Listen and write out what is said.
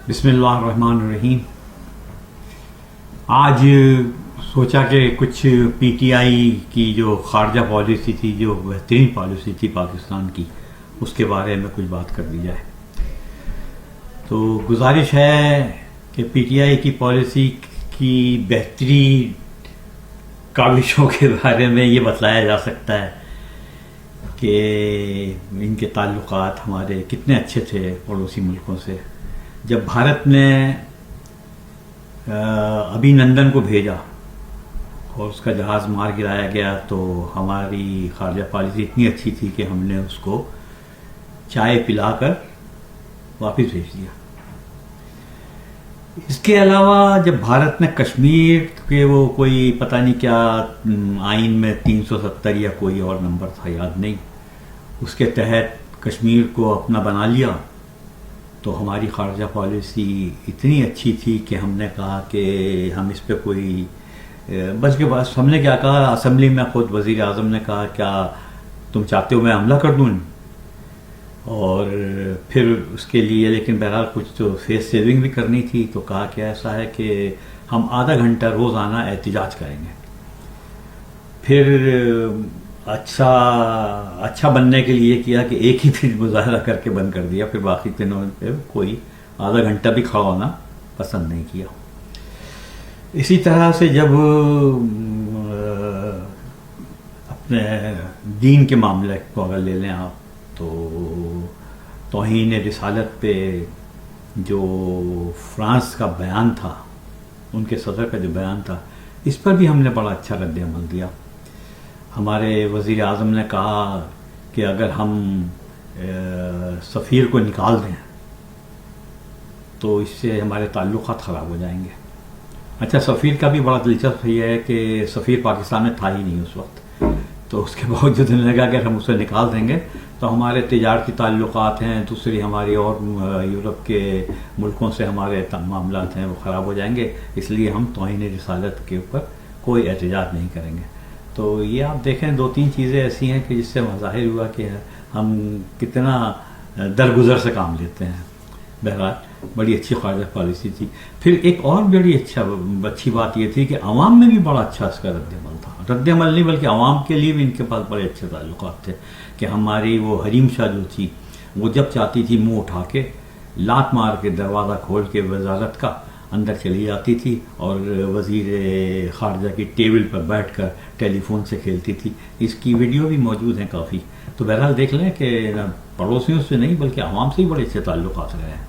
بسم اللہ الرحمن الرحیم. آج سوچا کہ کچھ پی ٹی آئی کی جو خارجہ پالیسی تھی، جو بہترین پالیسی تھی پاکستان کی، اس کے بارے میں کچھ بات کر دی جائے. تو گزارش ہے کہ پی ٹی آئی کی پالیسی کی بہترین کاوشوں کے بارے میں یہ بتلایا جا سکتا ہے کہ ان کے تعلقات ہمارے کتنے اچھے تھے پڑوسی ملکوں سے. جب بھارت نے ابھی نندن کو بھیجا اور اس کا جہاز مار گرایا گیا تو ہماری خارجہ پالیسی اتنی اچھی تھی کہ ہم نے اس کو چائے پلا کر واپس بھیج دیا. اس کے علاوہ جب بھارت نے کشمیر کے وہ کوئی پتہ نہیں کیا آئین میں 370 یا کوئی اور نمبر تھا یاد نہیں، اس کے تحت کشمیر کو اپنا بنا لیا، تو ہماری خارجہ پالیسی اتنی اچھی تھی کہ ہم نے کہا کہ ہم اس پہ کوئی بلکہ بس ہم نے کیا کہا، اسمبلی میں خود وزیر اعظم نے کہا کیا تم چاہتے ہو میں حملہ کر دوں، اور پھر اس کے لیے لیکن بہرحال کچھ تو فیس سیونگ بھی کرنی تھی، تو کہا کہ ایسا ہے کہ ہم آدھا گھنٹہ روزانہ احتجاج کریں گے. پھر اچھا بننے کے لیے کیا کہ ایک ہی دن مظاہرہ کر کے بند کر دیا، پھر باقی دنوں پہ کوئی آدھا گھنٹہ بھی کھڑا ہونا پسند نہیں کیا. اسی طرح سے جب اپنے دین کے معاملے کو اگر لے لیں آپ، تو توہین رسالت پہ جو فرانس کا بیان تھا، ان کے صدر کا جو بیان تھا، اس پر بھی ہم نے بڑا اچھا رد عمل دیا. ہمارے وزیر اعظم نے کہا کہ اگر ہم سفیر کو نکال دیں تو اس سے ہمارے تعلقات خراب ہو جائیں گے. اچھا، سفیر کا بھی بڑا دلچسپ یہ ہے کہ سفیر پاکستان میں تھا ہی نہیں اس وقت، تو اس کے باوجود انہوں نے کہا کہ اگر ہم اسے نکال دیں گے تو ہمارے تجارتی تعلقات ہیں، دوسری ہماری اور یورپ کے ملکوں سے ہمارے معاملات ہیں وہ خراب ہو جائیں گے، اس لیے ہم توہین رسالت کے اوپر کوئی احتجاج نہیں کریں گے. تو یہ آپ دیکھیں، دو تین چیزیں ایسی ہیں کہ جس سے ظاہر ہوا کہ ہم کتنا درگزر سے کام لیتے ہیں. بہرحال بڑی اچھی خارجہ پالیسی تھی. پھر ایک اور بڑی اچھی بات یہ تھی کہ عوام میں بھی بڑا اچھا اس کا رد عمل تھا. رد عمل نہیں بلکہ عوام کے لیے بھی ان کے پاس بڑے اچھے تعلقات تھے کہ ہماری وہ حریم شاہ جو تھی وہ جب چاہتی تھی منہ اٹھا کے لات مار کے دروازہ کھول کے وزارت کا اندر چلی جاتی تھی اور وزیر خارجہ کی ٹیبل پر بیٹھ کر ٹیلی فون سے کھیلتی تھی. اس کی ویڈیو بھی موجود ہیں کافی. تو بہرحال دیکھ لیں کہ پڑوسیوں سے نہیں بلکہ عوام سے ہی بڑے اچھے تعلقات رہے ہیں.